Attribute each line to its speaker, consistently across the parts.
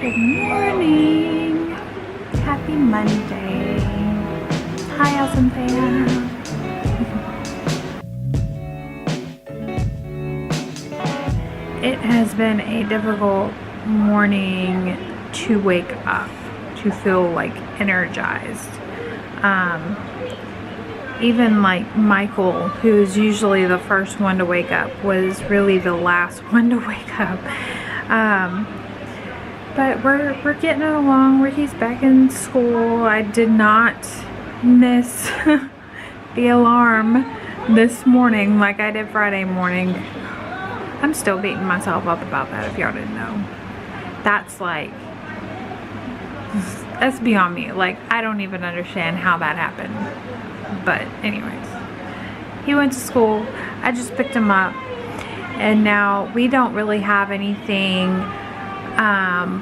Speaker 1: Good morning. Happy Monday. Hi, Awesome fam. It has been a difficult morning to wake up, to feel like energized. Even like Michael, who's usually the first one to wake up, was really the last one to wake up. But we're getting it along. Ricky's back in school. I did not miss the alarm this morning like I did Friday morning. I'm still beating myself up about that, if y'all didn't know. That's beyond me. Like, I don't even understand how that happened. But anyways, he went to school. I just picked him up. And now we don't really have anything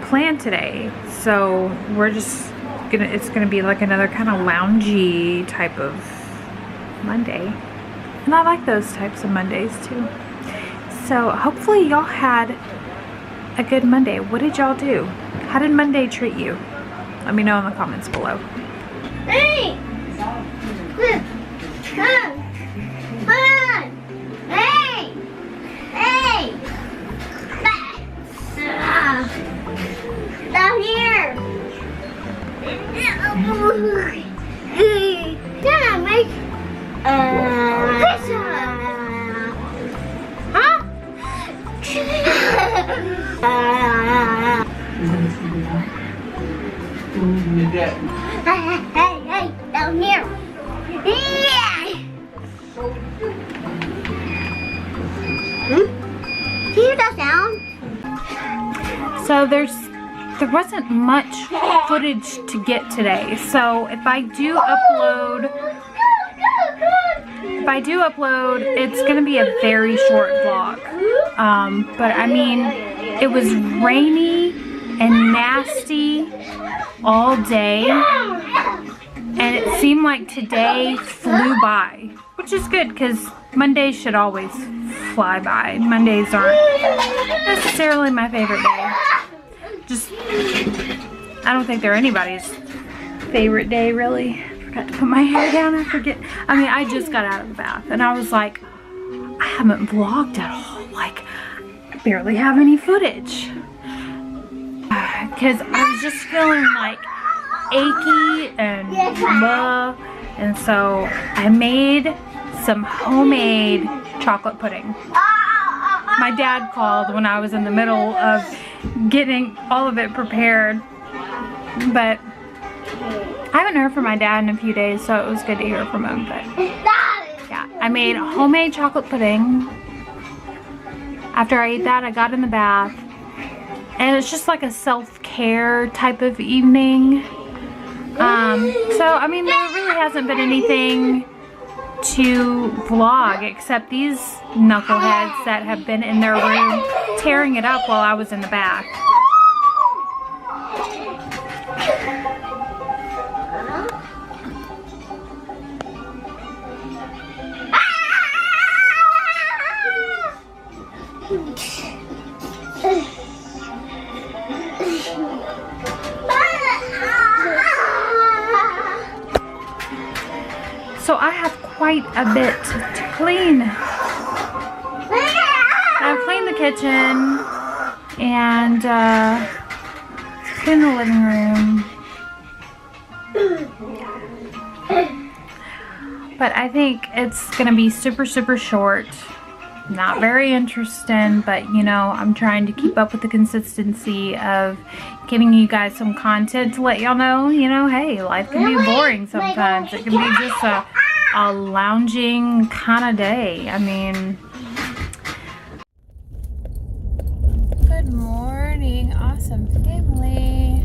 Speaker 1: planned today, so we're just it's gonna be like another kind of loungy type of Monday, and I like those types of Mondays too. So hopefully y'all had a good Monday. What did y'all do? How did Monday treat you? Let me know in the comments below.
Speaker 2: Hey! Come! Hey! Hey! Down here! Can I make pizza? Huh? Hey, down here! Yeah! Hear that sound?
Speaker 1: So there wasn't much footage to get today. So if I do upload, it's gonna be a very short vlog. But I mean, it was rainy and nasty all day, and it seemed like today flew by, which is good because Mondays should always fly by. Mondays aren't necessarily my favorite day. I don't think they're anybody's favorite day, really. I forgot to put my hair down. I just got out of the bath and I was like, I haven't vlogged at all. Like, I barely have any footage. Because I was just feeling like achy and blah. And so I made some homemade chocolate pudding. My dad called when I was in the middle of getting all of it prepared, but I haven't heard from my dad in a few days, so it was good to hear from him. But yeah, I made homemade chocolate pudding. After I ate that, I got in the bath, and it's just like a self-care type of evening. So I mean, there really hasn't been anything to vlog except these knuckleheads that have been in their room tearing it up while I was in the bath. So I have quite a bit to clean. I've cleaned the kitchen and cleaned the living room. But I think it's gonna be super short. Not very interesting, but you know, I'm trying to keep up with the consistency of giving you guys some content to let y'all know, you know, hey, life can be boring sometimes. It can be just a lounging kind of day. I mean, good morning, awesome family.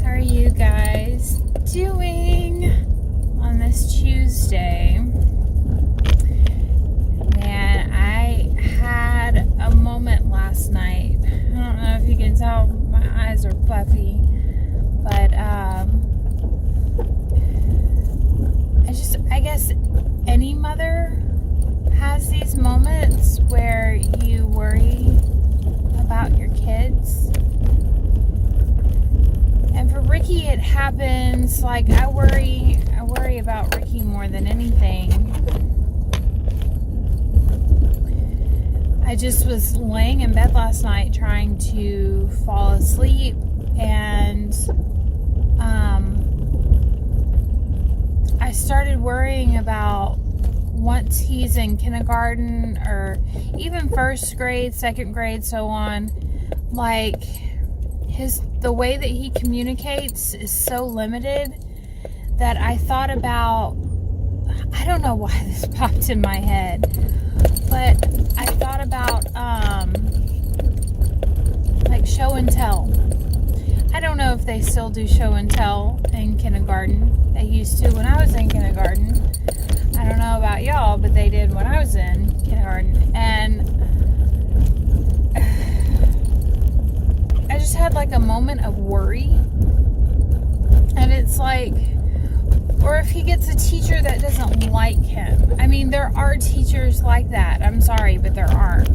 Speaker 1: How are you guys doing on this Tuesday? Man, I had a moment last night. I don't know if you can tell, my eyes are puffy, but I guess any mother has these moments where you worry about your kids happens, like, I worry about Ricky more than anything. I just was laying in bed last night trying to fall asleep, and I started worrying about once he's in kindergarten or even first grade, second grade, so on, like, the way that he communicates is so limited that I thought about, I don't know why this popped in my head, but I thought about like show and tell. I don't know if they still do show and tell in kindergarten. They used to when I was in kindergarten. I don't know about y'all, but they did when I was in kindergarten. And I just had like a moment of worry. And it's like, or if he gets a teacher that doesn't like him. I mean, there are teachers like that. I'm sorry, but there are.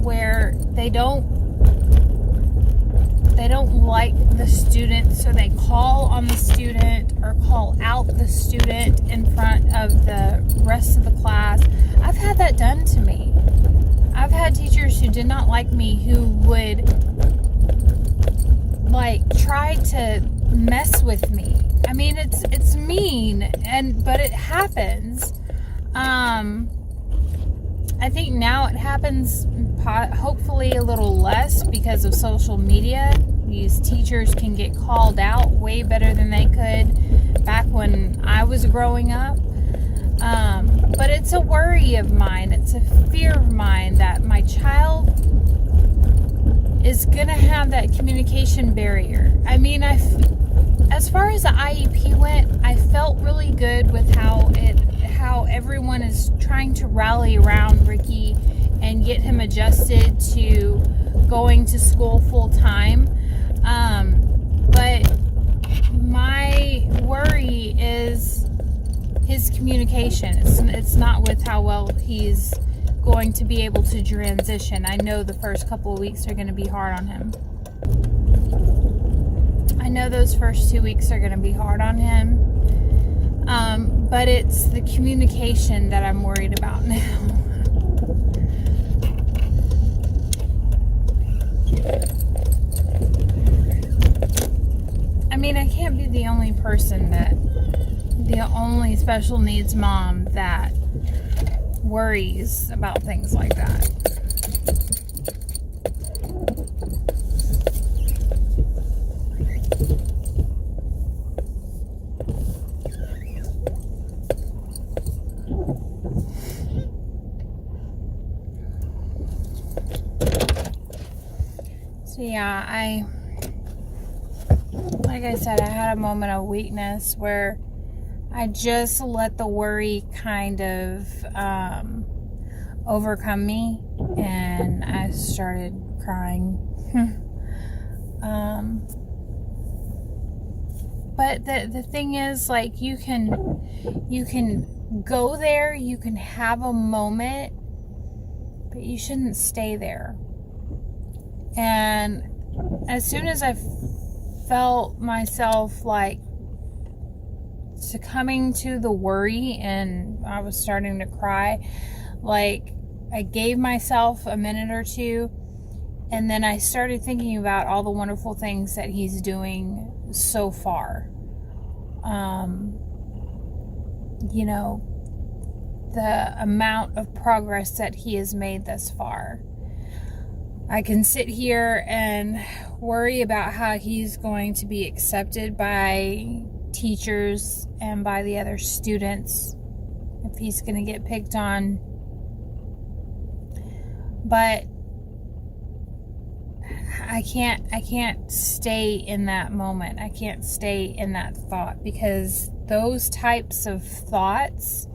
Speaker 1: Where they don't like the student, so they call on the student or call out the student in front of the rest of the class. I've had that done to me. I've had teachers who did not like me who would like try to mess with me. I mean, it's mean, but it happens. I think now it happens hopefully a little less because of social media. These teachers can get called out way better than they could back when I was growing up. But it's a worry of mine. It's a fear of mine that my child is going to have that communication barrier. I mean, as far as the IEP went, I felt really good with how everyone is trying to rally around Ricky and get him adjusted to going to school full time. But my worry is his communication. It's not with how well he's going to be able to transition. I know the first couple of weeks are going to be hard on him. I know those first 2 weeks are going to be hard on him. But it's the communication that I'm worried about now. I mean, I can't be the only special needs mom that worries about things like that. So yeah, like I said, I had a moment of weakness where I just let the worry kind of overcome me, and I started crying. But the thing is, like, you can go there, you can have a moment, but you shouldn't stay there. And as soon as I felt myself like succumbing to the worry and I was starting to cry, like, I gave myself a minute or two, and then I started thinking about all the wonderful things that he's doing so far. You know, the amount of progress that he has made thus far. I can sit here and worry about how he's going to be accepted by teachers and by the other students, if he's going to get picked on. But I can't stay in that moment. I can't stay in that thought, because those types of thoughts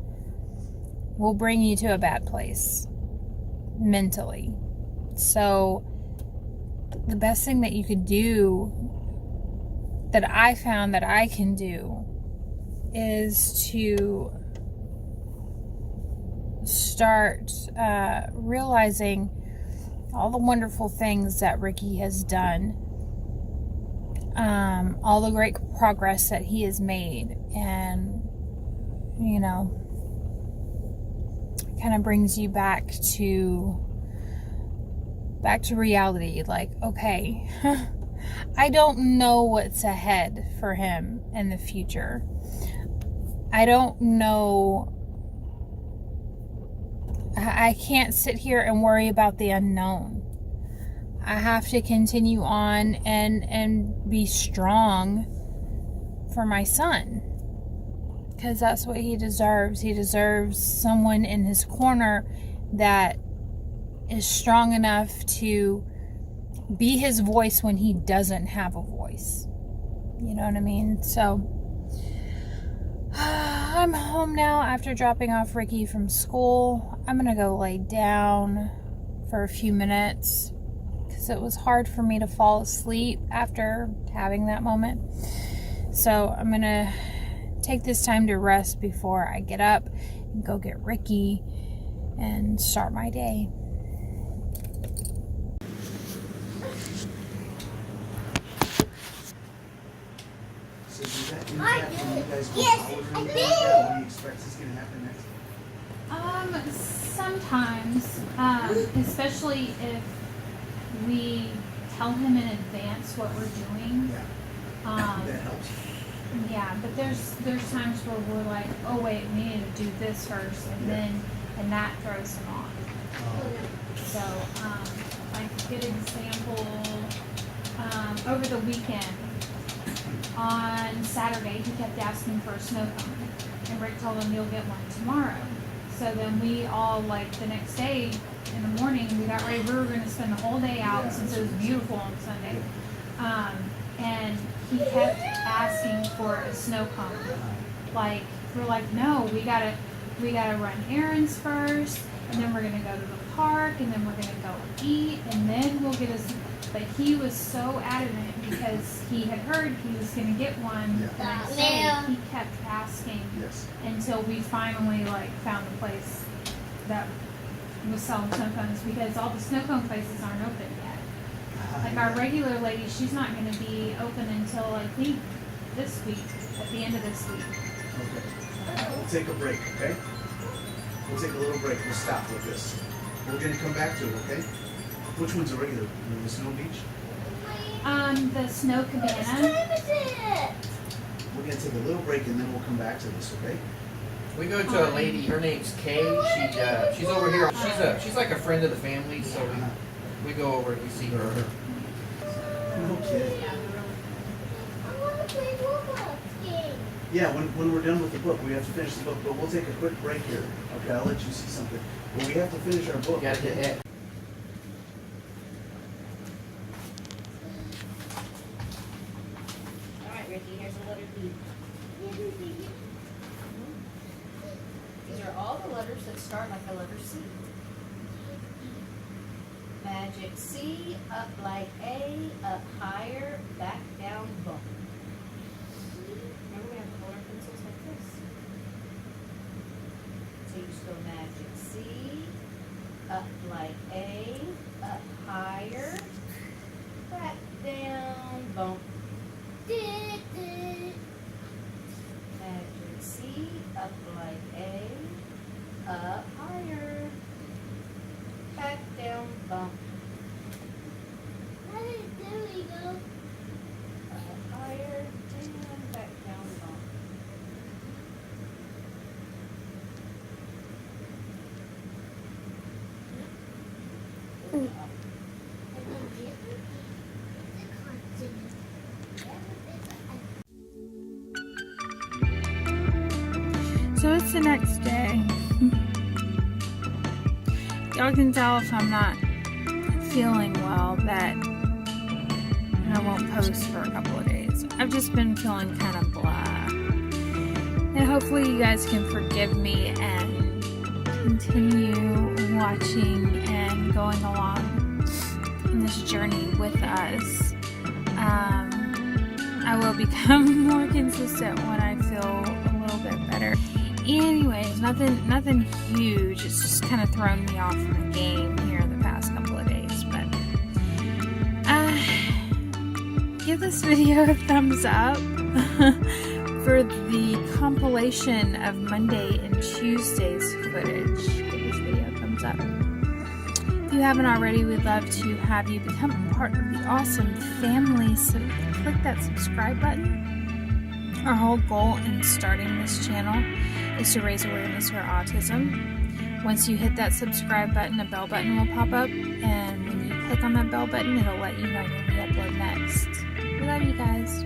Speaker 1: will bring you to a bad place mentally. So the best thing that you could do, that I found that I can do, is to start realizing all the wonderful things that Ricky has done. all the great progress that he has made, and you know, kind of brings you back to reality. Like, okay, I don't know what's ahead for him in the future. I don't know. I can't sit here and worry about the unknown. I have to continue on and be strong for my son, because that's what he deserves. He deserves someone in his corner that is strong enough to be his voice when he doesn't have a voice. You know what I mean? So I'm home now after dropping off Ricky from school. I'm gonna go lay down for a few minutes because it was hard for me to fall asleep after having that moment. So I'm gonna take this time to rest before I get up and go get Ricky and start my day.
Speaker 3: So when you guys go out or anything like that, what do you expect is going to happen next?
Speaker 1: Sometimes, especially if we tell him in advance what we're doing.
Speaker 3: Yeah. That helps.
Speaker 1: Yeah, but there's times where we're like, oh wait, we need to do this first, and that throws him off. So, like a good example, over the weekend, on Saturday, he kept asking for a snow cone, and Rick told him he'll get one tomorrow. So then we all, like, the next day in the morning, we got ready. We were going to spend the whole day out since it was beautiful on Sunday. And he kept asking for a snow cone. Like, we're like, no, we gotta run errands first, and then we're gonna go to the park, and then we're gonna go eat, and then we'll get us. But he was so adamant because he had heard he was gonna get one the next day. He kept asking until we finally found a place that was selling snow cones, because all the snow cone places aren't open yet. Like our regular lady, she's not going to be open until I think this week, at the end of this week.
Speaker 3: Okay. We'll take a break, okay? We'll take a little break. We'll stop with this. We're going to come back to it, okay? Which one's a regular? The Snow Beach?
Speaker 1: The Snow Cabana.
Speaker 3: We're going to take a little break and then we'll come back to this, okay?
Speaker 4: We go to a lady. Her name's Kay. She's over here. She's like a friend of the family, so we go over and we see her.
Speaker 3: Okay.
Speaker 2: I want to play Roblox game.
Speaker 3: Yeah, when we're done with the book, we have to finish the book, but we'll take a quick break here. Okay, I'll let you see something. But we have to finish our book.
Speaker 4: Got to hit it.
Speaker 5: All right, Ricky, here's the letter B. These are all the letters that start like the letter C. Magic C, up like A, up higher, back down bump. Remember we have color pencils like this. So you just go magic C, up like A, up higher, back down bump. Magic C, up like A, up higher, back down bump.
Speaker 2: There we go.
Speaker 5: Up higher, and back down bump.
Speaker 1: So it's the next day. Y'all can tell if I'm not feeling well that I won't post for a couple of days. I've just been feeling kind of blah. And hopefully you guys can forgive me and continue watching and going along in this journey with us. I will become more consistent when I feel a little bit better. Anyways, nothing huge. It's just kind of thrown me off from the game here the past couple of days. But give this video a thumbs up for the compilation of Monday and Tuesday's footage. Give this video a thumbs up. If you haven't already, we'd love to have you become a part of the Awesome family, so click that subscribe button. Our whole goal in starting this channel is to raise awareness for autism. Once you hit that subscribe button, a bell button will pop up, and when you click on that bell button, it'll let you know when we upload next. We love you guys.